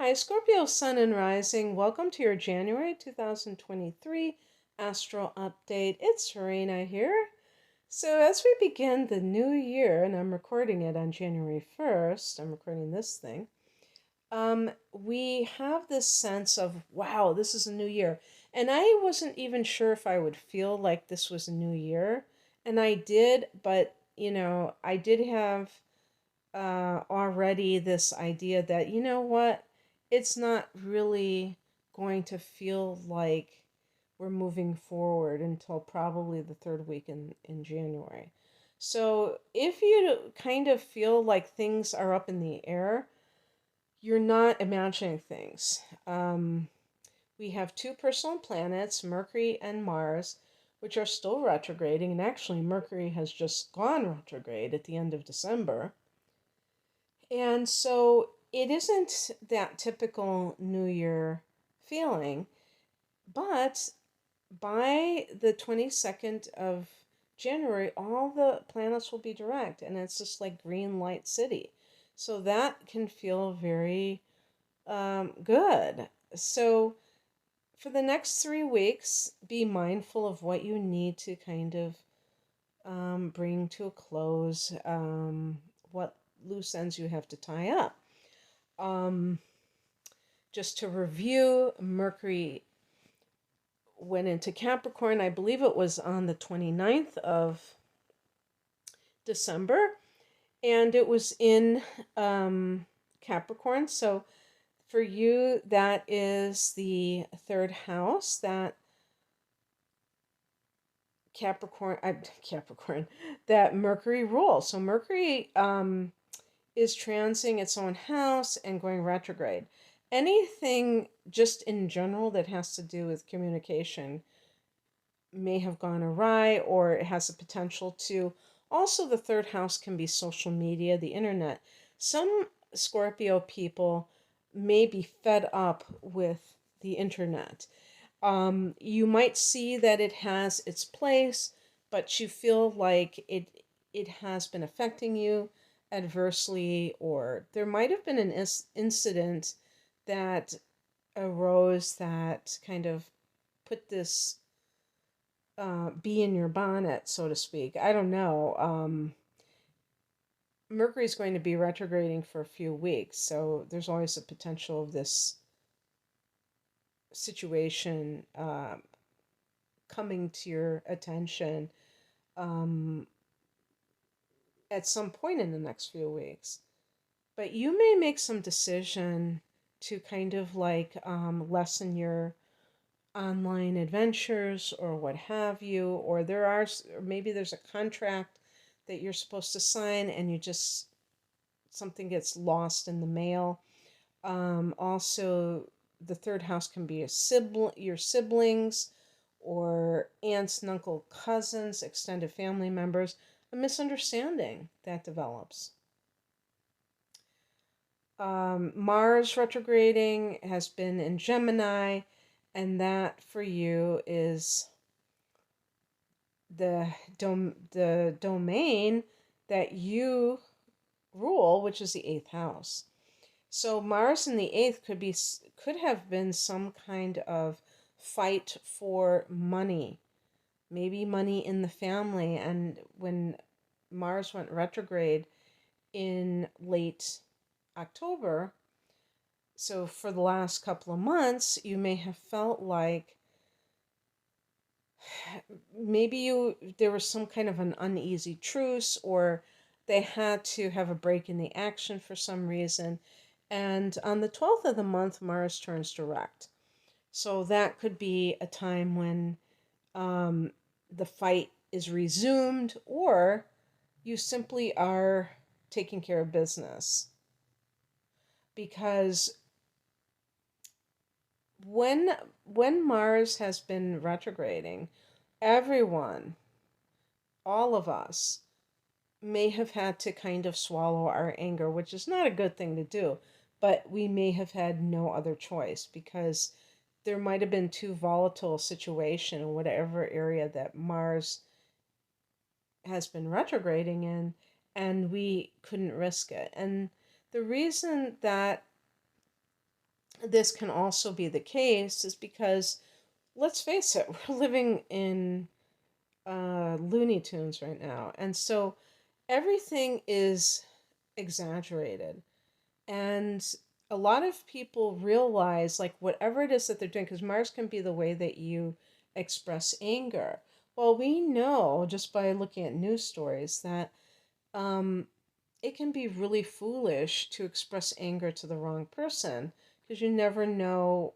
Hi, Scorpio Sun and Rising. Welcome to your January 2023 Astral Update. It's Serena here. So, as we begin the new year, and I'm recording it on January 1st, I'm recording this thing, we have this sense of, wow, this is a new year. And I wasn't even sure if I would feel like this was a new year. And I did, but, I did have already this idea that, you know what, it's not really going to feel like we're moving forward until probably the third week in January. So if you kind of feel like things are up in the air, you're not imagining things. We have two personal planets, Mercury and Mars, which are still retrograding, and actually, Mercury has just gone retrograde at the end of December. And so it isn't that typical New Year feeling, but by the 22nd of January, all the planets will be direct, and it's just like green light city. So that can feel very good. So for the next 3 weeks, be mindful of what you need to kind of bring to a close, what loose ends you have to tie up. Um, just to review, Mercury went into Capricorn, I believe it was on the 29th of December, and it was in Capricorn. So for you, that is the third house that Capricorn, that Mercury rules. So Mercury is transing its own house and going retrograde. Anything just in general that has to do with communication may have gone awry, or it has the potential to. Also, the third house can be social media, the internet. Some Scorpio people may be fed up with the internet. You might see that it has its place, but you feel like it has been affecting you adversely, or there might have been an incident that arose that kind of put this bee in your bonnet, so to speak. I don't know. Mercury's going to be retrograding for a few weeks, so there's always a potential of this situation coming to your attention um, at some point in the next few weeks. But you may make some decision to kind of like lessen your online adventures or what have you, or or maybe there's a contract that you're supposed to sign and you just, something gets lost in the mail. Also, the third house can be your siblings, or aunts and uncle, cousins, extended family members, a misunderstanding that develops. Mars retrograding has been in Gemini, and that for you is the domain that you rule, which is the eighth house. So Mars in the eighth could have been some kind of fight for money, maybe money in the family. And when Mars went retrograde in late October, so for the last couple of months, you may have felt like maybe there was some kind of an uneasy truce, or they had to have a break in the action for some reason. And on the 12th of the month, Mars turns direct. So that could be a time when the fight is resumed, or you simply are taking care of business. Because when when Mars has been retrograding, everyone, all of us, may have had to kind of swallow our anger, which is not a good thing to do, but we may have had no other choice because there might have been too volatile a situation in whatever area that Mars has been retrograding in, and we couldn't risk it. And the reason that this can also be the case is because, let's face it, we're living in Looney Tunes right now. And so everything is exaggerated. And a lot of people realize, like, whatever it is that they're doing, because Mars can be the way that you express anger. Well, we know just by looking at news stories that um, it can be really foolish to express anger to the wrong person because you never know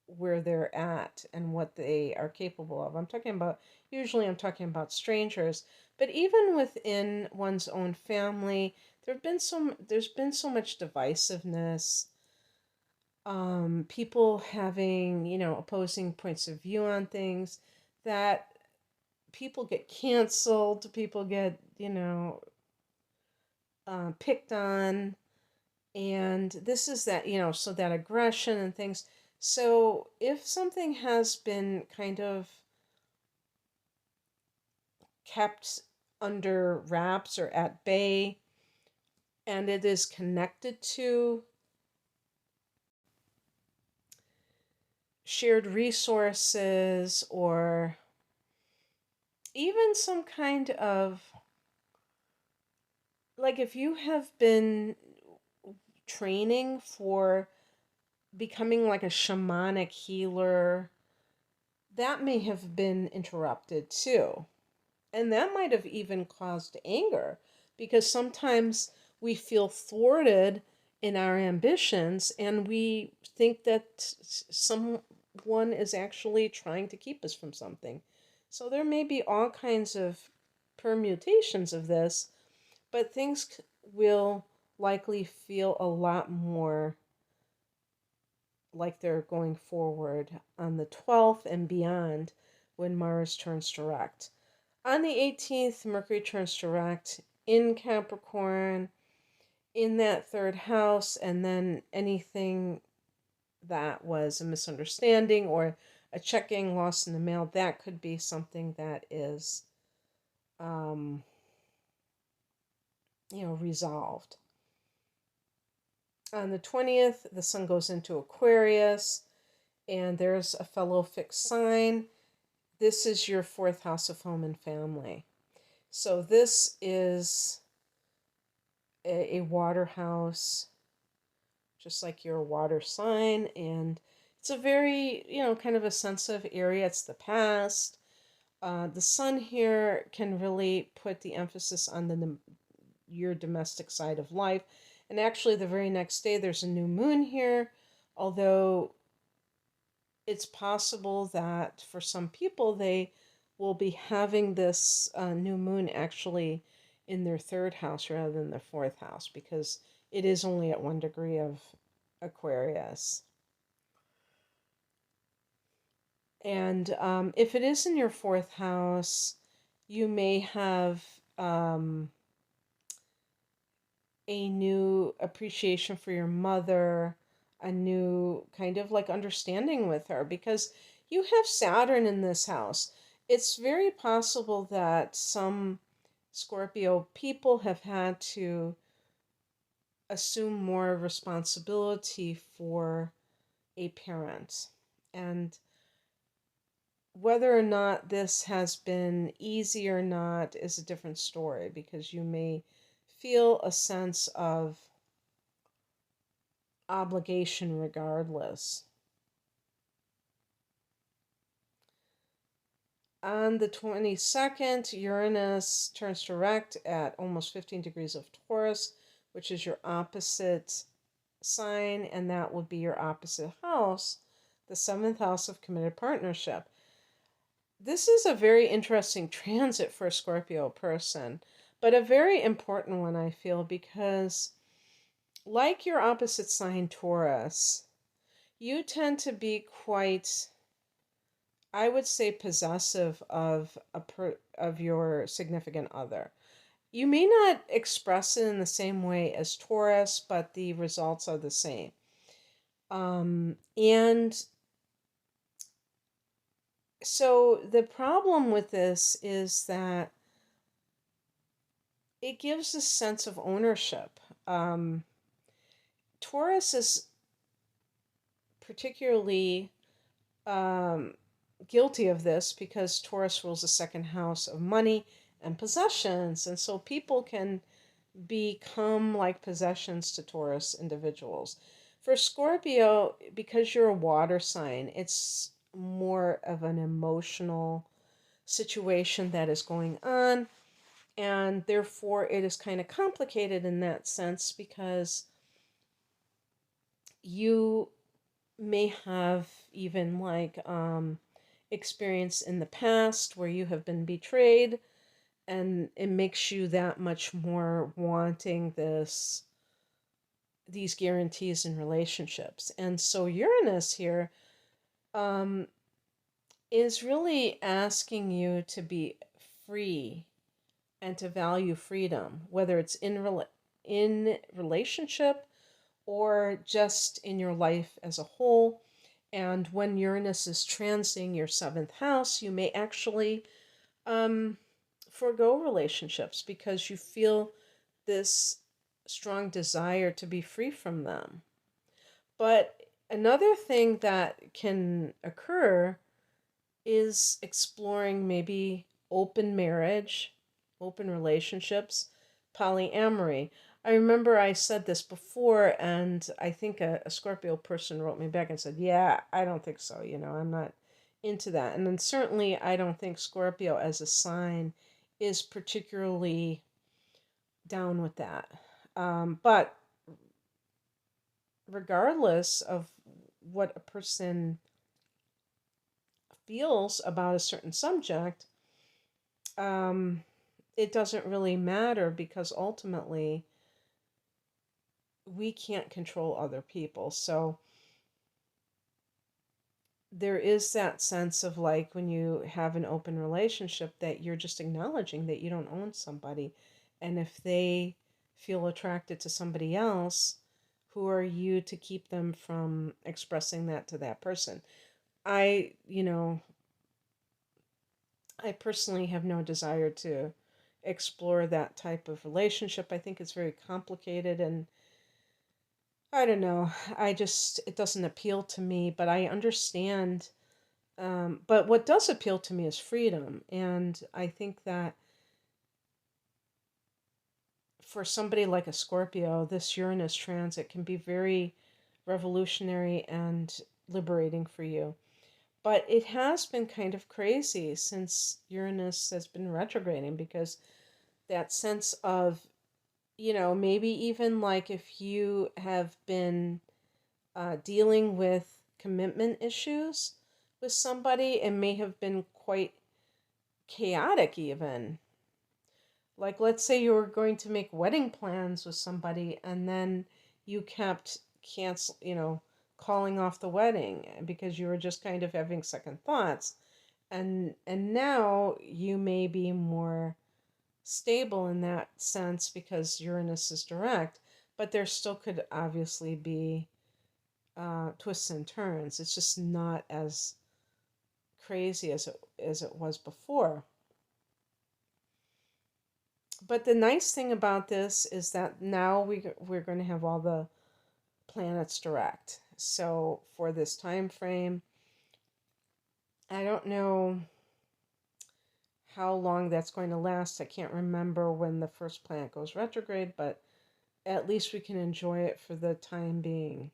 where they're at and what they are capable of. I'm talking about strangers, but even within one's own family, there's been so much divisiveness, people having, opposing points of view on things, that people get canceled, people get, picked on, and this is that, so that aggression and things. So if something has been kind of kept under wraps or at bay, and it is connected to shared resources or even some kind of, like, if you have been training for becoming like a shamanic healer, that may have been interrupted too. And that might have even caused anger because sometimes we feel thwarted in our ambitions and we think that someone is actually trying to keep us from something. So there may be all kinds of permutations of this, but things will likely feel a lot more like they're going forward on the 12th and beyond when Mars turns direct. On the 18th, Mercury turns direct in Capricorn, in that third house, and then anything that was a misunderstanding or a check getting lost in the mail, that could be something that is, um, resolved. On the 20th, the sun goes into Aquarius, and there's a fellow fixed sign. This is your fourth house of home and family. So this is a water house, just like your water sign. And it's a very, kind of a sensitive area. It's the past. The sun here can really put the emphasis on your domestic side of life. And actually, the very next day, there's a new moon here, although it's possible that for some people, they will be having this new moon actually in their third house rather than their fourth house because it is only at 1 degree of Aquarius. And if it is in your fourth house, you may have a new appreciation for your mother, a new kind of like understanding with her because you have Saturn in this house. It's very possible that some Scorpio people have had to assume more responsibility for a parent. And whether or not this has been easy or not is a different story because you may feel a sense of obligation regardless. On the 22nd, Uranus turns direct at almost 15 degrees of Taurus, which is your opposite sign, and that would be your opposite house, the seventh house of committed partnership. This is a very interesting transit for a Scorpio person, but a very important one, I feel, because like your opposite sign, Taurus, you tend to be quite, I would say, possessive of of your significant other. You may not express it in the same way as Taurus, but the results are the same. And so the problem with this is that it gives a sense of ownership. Taurus is particularly um, guilty of this because Taurus rules the second house of money and possessions. And so people can become like possessions to Taurus individuals. For Scorpio, because you're a water sign, it's more of an emotional situation that is going on. And therefore, it is kind of complicated in that sense because you may have even like experience in the past where you have been betrayed, and it makes you that much more wanting these guarantees in relationships. And so Uranus here um, is really asking you to be free and to value freedom, whether it's in relationship or just in your life as a whole. And when Uranus is transing your seventh house, you may actually um, forego relationships because you feel this strong desire to be free from them. But another thing that can occur is exploring maybe open marriage, open relationships, polyamory. I remember I said this before, and I think a Scorpio person wrote me back and said, yeah, I don't think so. I'm not into that. And then certainly I don't think Scorpio as a sign is particularly down with that. But regardless of what a person feels about a certain subject, um, it doesn't really matter because ultimately we can't control other people. So there is that sense of like when you have an open relationship that you're just acknowledging that you don't own somebody. And if they feel attracted to somebody else, who are you to keep them from expressing that to that person? I, you know, I personally have no desire to explore that type of relationship. I think it's very complicated and I don't know. It doesn't appeal to me, but I understand. But what does appeal to me is freedom. And I think that for somebody like a Scorpio, this Uranus transit can be very revolutionary and liberating for you. But it has been kind of crazy since Uranus has been retrograding because that sense of, maybe even like if you have been dealing with commitment issues with somebody, it may have been quite chaotic, even. Like, let's say you were going to make wedding plans with somebody and then you kept calling off the wedding because you were just kind of having second thoughts. And now you may be more stable in that sense because Uranus is direct, but there still could obviously be twists and turns. It's just not as crazy as it was before. But the nice thing about this is that now we're going to have all the planets direct. So for this time frame, I don't know how long that's going to last. I can't remember when the first planet goes retrograde, but at least we can enjoy it for the time being.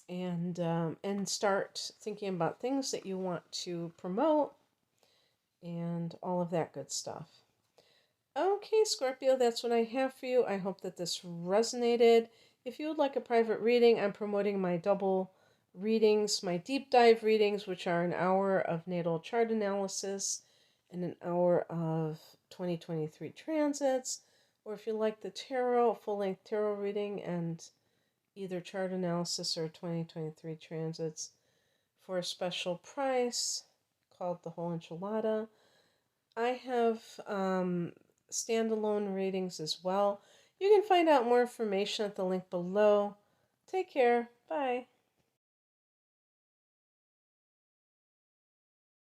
And start thinking about things that you want to promote and all of that good stuff. Okay, Scorpio, that's what I have for you. I hope that this resonated. If you would like a private reading, I'm promoting my double readings, my deep dive readings, which are an hour of natal chart analysis and an hour of 2023 transits. Or if you like the tarot, full length tarot reading and either chart analysis or 2023 transits for a special price called the whole enchilada. I have standalone readings as well. You can find out more information at the link below. Take care. Bye.